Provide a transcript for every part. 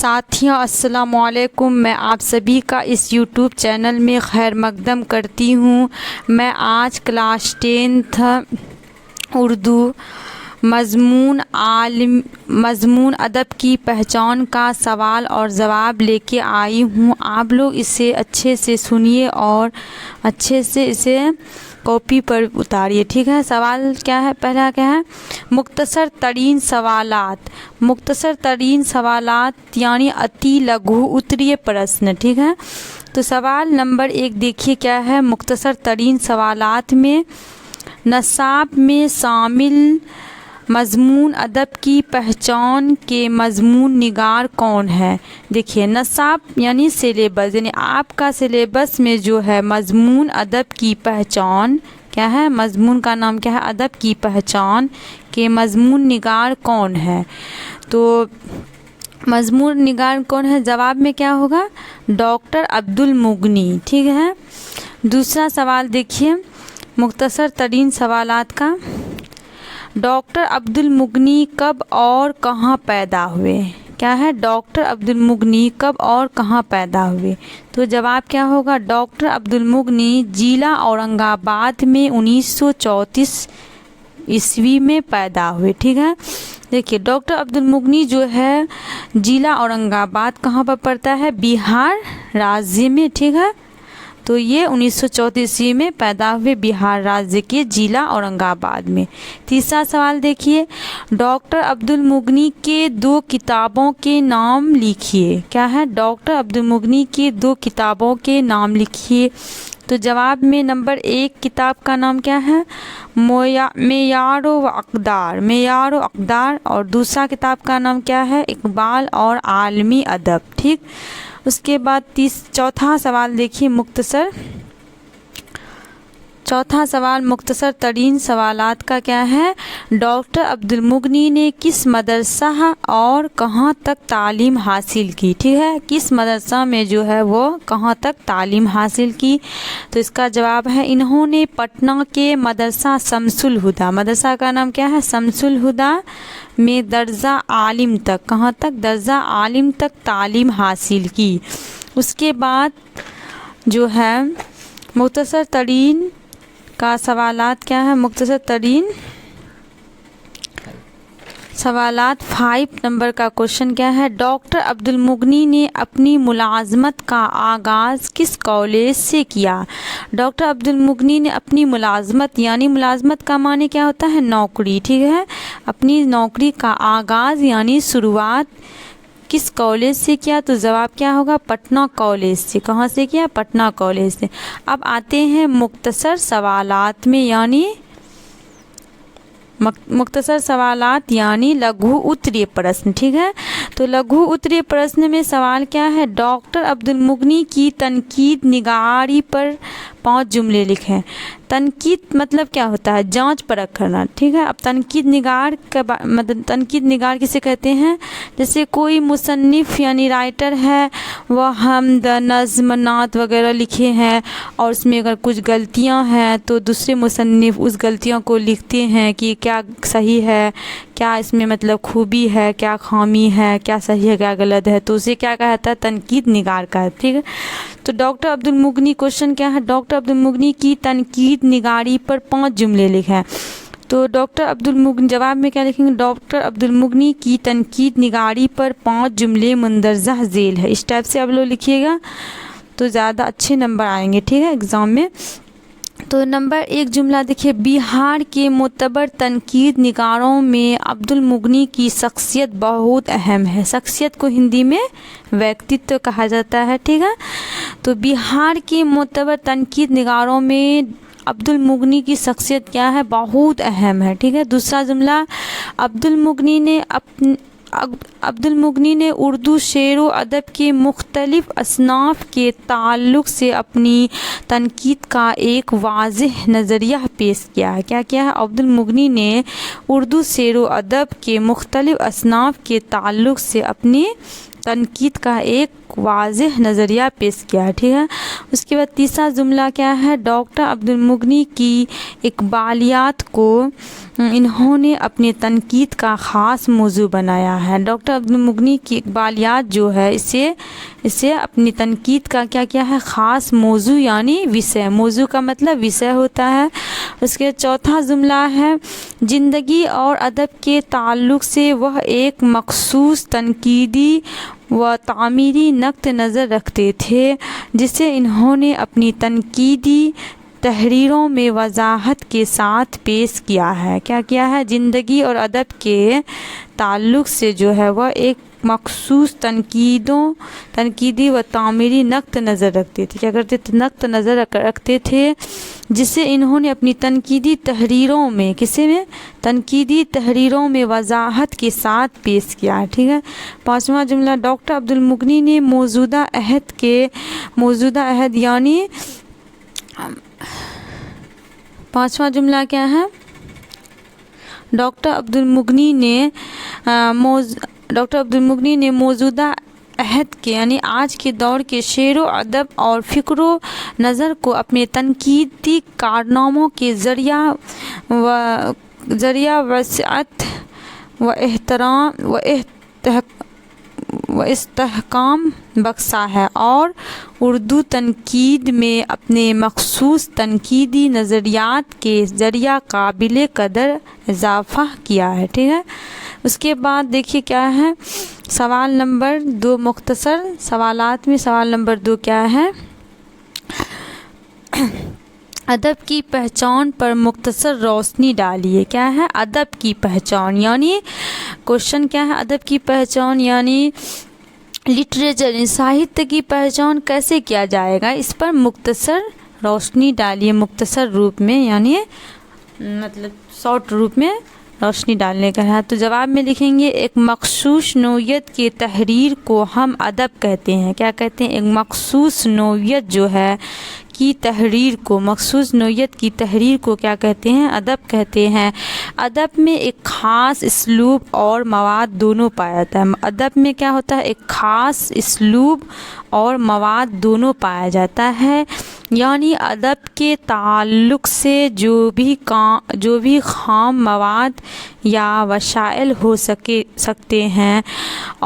ساتھیوں السلام علیکم، میں آپ سبھی کا اس یوٹیوب چینل میں خیر مقدم کرتی ہوں۔ میں آج کلاس 10 اردو مضمون ادب کی پہچان کا سوال اور جواب لے کے آئی ہوں۔ آپ لوگ اسے اچھے سے سنیے اور اچھے سے اسے کاپی پر اتاریے، ٹھیک ہے۔ سوال کیا ہے؟ پہلا کیا ہے؟ مختصر ترین سوالات۔ مختصر ترین سوالات یعنی اتی لگھو اتریہ پرشن، ٹھیک ہے۔ تو سوال نمبر 1 دیکھیے کیا ہے۔ مختصر ترین سوالات میں نصاب میں شامل مضمون ادب کی پہچان کے مضمون نگار کون ہے؟ دیکھیے نصاب یعنی سلیبس، یعنی آپ کا سلیبس میں جو ہے مضمون ادب کی پہچان کیا ہے؟ مضمون کا نام کیا ہے؟ ادب کی پہچان کے مضمون نگار کون ہے؟ تو مضمون نگار کون ہے؟ جواب میں کیا ہوگا؟ ڈاکٹر عبد المغنی، ٹھیک ہے۔ دوسرا سوال دیکھیے مختصر ترین سوالات کا۔ ڈاکٹر عبد المغنی کب اور کہاں پیدا ہوئے؟ کیا ہے؟ ڈاکٹر عبد المغنی کب اور کہاں پیدا ہوئے؟ تو جواب کیا ہوگا؟ ڈاکٹر عبد المغنی ضلع اورنگ آباد میں 1934 عیسوی میں پیدا ہوئے، ٹھیک ہے۔ دیکھیے ڈاکٹر عبد المغنی جو ہے ضلع اورنگ آباد کہاں پر پڑتا ہے؟ بہار راجیہ میں، ٹھیک ہے۔ تو یہ 1934 عیسوی میں پیدا ہوئے بہار راجیہ کے ضلع اورنگ آباد میں۔ تیسرا سوال دیکھیے ڈاکٹر عبد المغنی کے 2 کتابوں کے نام لکھیے۔ کیا ہے؟ ڈاکٹر عبد المغنی کے 2 کتابوں کے نام لکھیے۔ تو جواب میں نمبر 1 کتاب کا نام کیا ہے؟ معیار و اقدار، معیار و اقدار، اور دوسرا کتاب کا نام کیا ہے؟ اقبال اور عالمی ادب، ٹھیک۔ اس کے بعد چوتھا سوال دیکھیے چوتھا سوال مختصر ترین سوالات کا کیا ہے؟ ڈاکٹر عبد المغنی نے کس مدرسہ اور کہاں تک تعلیم حاصل کی؟ ٹھیک ہے، کس مدرسہ میں جو ہے وہ کہاں تک تعلیم حاصل کی؟ تو اس کا جواب ہے انہوں نے پٹنہ کے مدرسہ شمس الہدیٰ، مدرسہ کا نام کیا ہے؟ شمس الہدیٰ میں درجہ عالم تک، کہاں تک؟ درجہ عالم تک تعلیم حاصل کی۔ اس کے بعد جو ہے مختصر ترین کا سوالات کیا ہے؟ مختصر ترین سوالات 5 نمبر کا کوشچن کیا ہے؟ ڈاکٹر عبد المغنی نے اپنی ملازمت کا آغاز کس کالج سے کیا؟ ڈاکٹر عبد المغنی نے اپنی ملازمت یعنی ملازمت کا معنی کیا ہوتا ہے؟ نوکری، ٹھیک ہے۔ اپنی نوکری کا آغاز یعنی شروعات کس کالج سے کیا؟ تو جواب کیا ہوگا؟ پٹنہ کالج سے۔ کہاں سے کیا؟ پٹنہ کالج سے۔ اب آتے ہیں مختصر سوالات میں یعنی مختصر سوالات یعنی لگھو اتریہ پرشن، ٹھیک ہے۔ تو لگھو اتریہ پرشن میں سوال کیا ہے؟ ڈاکٹر عبد المغنی کی تنقید نگاری پر 5 جملے لکھیں۔ تنقید مطلب کیا ہوتا ہے؟ جانچ پرکھ کرنا، ٹھیک ہے۔ اب تنقید نگار کا مطلب تنقید نگار کسے کہتے ہیں؟ جیسے کوئی مصنف یعنی رائٹر ہے، وہ حمد، نظم، نعت وغیرہ لکھے ہیں اور اس میں اگر کچھ غلطیاں ہیں تو دوسرے مصنف اس غلطیوں کو لکھتے ہیں کہ کیا صحیح ہے، کیا اس میں مطلب خوبی ہے، کیا خامی ہے، کیا صحیح ہے، کیا غلط ہے، تو اسے کیا کہتا ہے؟ تنقید نگار کا ہے، ٹھیک ہے۔ تو ڈاکٹر عبد المغنی کوشچن کیا ہے؟ ڈاکٹر عبد المغنی کی تنقید نگاری پر 5 جملے لکھیں۔ تو ڈاکٹر عبد المغنی جواب میں کیا لکھیں گے؟ ڈاکٹر عبد المغنی کی تنقید نگاری پر 5 جملے مندرجہ ذیل ہے۔ اس ٹائپ سے آپ لوگ لکھیے گا تو زیادہ اچھے نمبر آئیں گے، ٹھیک ہے، ایگزام میں۔ تو نمبر 1 جملہ دیکھیے بہار کے معتبر تنقید نگاروں میں عبد المغنی کی شخصیت بہت اہم ہے۔ شخصیت کو ہندی میں ویکتتو کہا جاتا ہے، ٹھیک ہے۔ تو بہار کے معتبر تنقید نگاروں میں عبد المغنی کی شخصیت کیا ہے؟ بہت اہم ہے، ٹھیک ہے۔ دوسرا جملہ عبد المغنی نے اردو شعر و ادب کے مختلف اصناف کے تعلق سے اپنی تنقید کا ایک واضح نظریہ پیش کیا ہے۔ کیا کیا ہے؟ عبد المغنی نے اردو شعر و ادب کے مختلف اصناف کے تعلق سے اپنی تنقید کا ایک واضح نظریہ پیش کیا ہے. ٹھیک ہے. اس کے بعد تیسرا جملہ کیا ہے؟ ڈاکٹر عبد المغنی کی اقبالیات کو انہوں نے اپنی تنقید کا خاص موضوع بنایا ہے. ڈاکٹر عبد المغنی کی اقبالیات جو ہے اسے اپنی تنقید کا کیا کیا ہے؟ خاص موضوع یعنی وشے. موضوع کا مطلب وشے ہوتا ہے. اس کے چوتھا جملہ ہے زندگی اور ادب کے تعلق سے وہ ایک مخصوص تنقیدی و تعمیری نقطہ نظر رکھتے تھے جسے انہوں نے اپنی تنقیدی تحریروں میں وضاحت کے ساتھ پیش کیا ہے. کیا کیا ہے؟ زندگی اور ادب کے تعلق سے جو ہے وہ ایک مخصوص تنقیدی و تعمیری نقطہ نظر رکھتے تھے. کیا کرتے تھے؟ نقطہ نظر رکھتے تھے جسے انہوں نے اپنی تنقیدی تحریروں میں وضاحت کے ساتھ پیش کیا ہے. ٹھیک ہے. پانچواں جملہ ڈاکٹر عبد المغنی نے موجودہ عہد یعنی پانچواں جملہ کیا ہے؟ ڈاکٹر عبد المغنی نے موجودہ عہد کے یعنی آج کے دور کے شعر و ادب اور فکر و نظر کو اپنے تنقیدی کارناموں کے ذریعہ وسعت و احترام و استحکام بخشا ہے اور اردو تنقید میں اپنے مخصوص تنقیدی نظریات کے ذریعہ قابل قدر اضافہ کیا ہے. ٹھیک ہے. اس کے بعد دیکھیے کیا ہے سوال نمبر 2. مختصر سوالات میں سوال نمبر 2 کیا ہے؟ ادب کی پہچان پر مختصر روشنی ڈالیے. کیا ہے؟ ادب کی پہچان یعنی کوشچن کیا ہے؟ ادب کی پہچان یعنی لٹریچر ساہتیہ کی پہچان کیسے کیا جائے گا؟ اس پر مختصر روشنی ڈالیے. مختصر روپ میں یعنی مطلب شارٹ روپ میں روشنی ڈالنے کا ہے. تو جواب میں لکھیں گے ایک مخصوص نوعیت کی تحریر کو ہم ادب کہتے ہیں. کیا کہتے ہیں؟ ایک مخصوص نوعیت جو ہے مخصوص نوعیت کی تحریر کو کیا کہتے ہیں؟ ادب کہتے ہیں. ادب میں ایک خاص اسلوب اور مواد دونوں پایا جاتا ہے. ادب میں کیا ہوتا ہے؟ ایک خاص اسلوب اور مواد دونوں پایا جاتا ہے. یعنی ادب کے تعلق سے جو بھی خام مواد یا وسائل ہو سکتے ہیں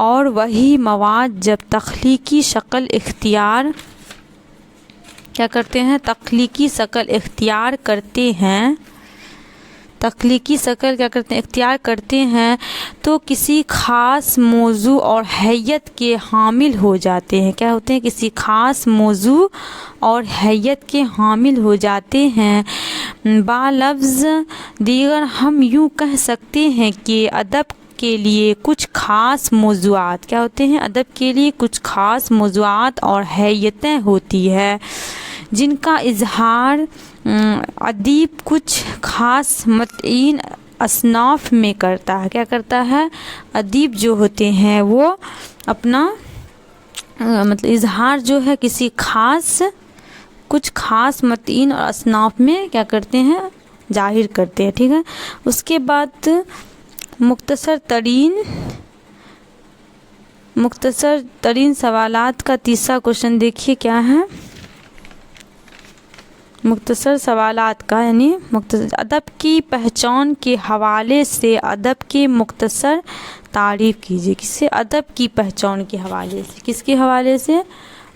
اور وہی مواد جب تخلیقی شکل اختیار کرتے ہیں تو کسی خاص موضوع اور حیت کے حامل ہو جاتے ہیں. کیا ہوتے ہیں؟ کسی خاص موضوع اور حیت کے حامل ہو جاتے ہیں. بالفظ دیگر ہم یوں کہہ سکتے ہیں کہ ادب کے لیے کچھ خاص موضوعات کیا ہوتے ہیں؟ ادب کے لیے کچھ خاص موضوعات اور حیتیں ہوتی ہے جن کا اظہار ادیب کچھ خاص متعین اصناف میں کرتا ہے. کیا کرتا ہے؟ ادیب جو ہوتے ہیں وہ اپنا مطلب اظہار جو ہے کچھ خاص متعین اور اصناف میں کیا کرتے ہیں؟ ظاہر کرتے ہیں. ٹھیک ہے. اس کے بعد مختصر ترین سوالات کا تیسرا کوشچن دیکھیے کیا ہے؟ مختصر سوالات کا یعنی ادب کی پہچان کے حوالے سے ادب کے مختصر تعریف کیجیے. کس سے؟ ادب کی پہچان کے حوالے سے. کس کے حوالے سے؟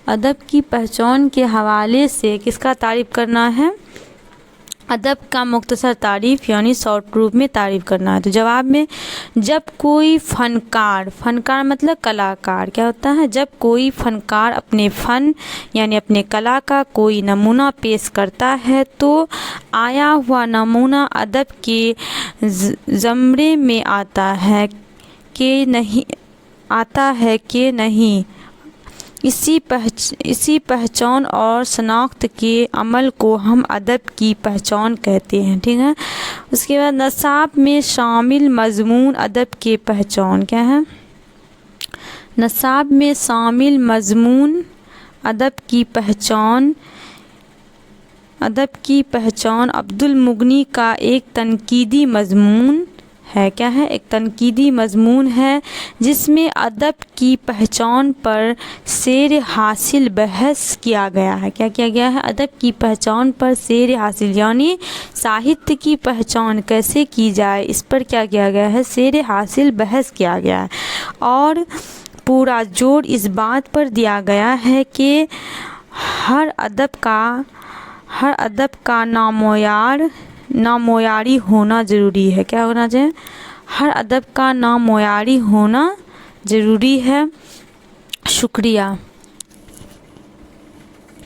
ادب کی پہچان کے حوالے سے کس کا تعریف کرنا ہے؟ ادب کا مختصر تعریف یعنی شارٹ روپ میں تعریف کرنا ہے. تو جواب میں جب کوئی فنکار مطلب کلاکار کیا ہوتا ہے؟ جب کوئی فنکار اپنے فن یعنی اپنے کلا کا کوئی نمونہ پیش کرتا ہے تو آیا ہوا نمونہ ادب کے زمرے میں آتا ہے کہ نہیں. اسی پہچان اور شناخت کے عمل کو ہم ادب کی پہچان کہتے ہیں. ٹھیک ہے. اس کے بعد نصاب میں شامل مضمون ادب کی پہچان کیا ہے؟ نصاب میں شامل مضمون ادب کی پہچان عبد المغنی کا ایک تنقیدی مضمون ہے. کیا ہے؟ ایک تنقیدی مضمون ہے جس میں ادب کی پہچان پر سیر حاصل بحث کیا گیا ہے. کیا کیا گیا ہے؟ ادب کی پہچان پر سیر حاصل، یعنی ساہتیہ کی پہچان کیسے کی جائے اس پر کیا کیا گیا ہے؟ سیر حاصل بحث کیا گیا ہے. اور پورا زور اس بات پر دیا گیا ہے کہ ہر ادب کا نامعیاری ہونا ضروری ہے. کیا ہونا چاہیے؟ ہر ادب کا نامعیاری ہونا ضروری ہے. شکریہ.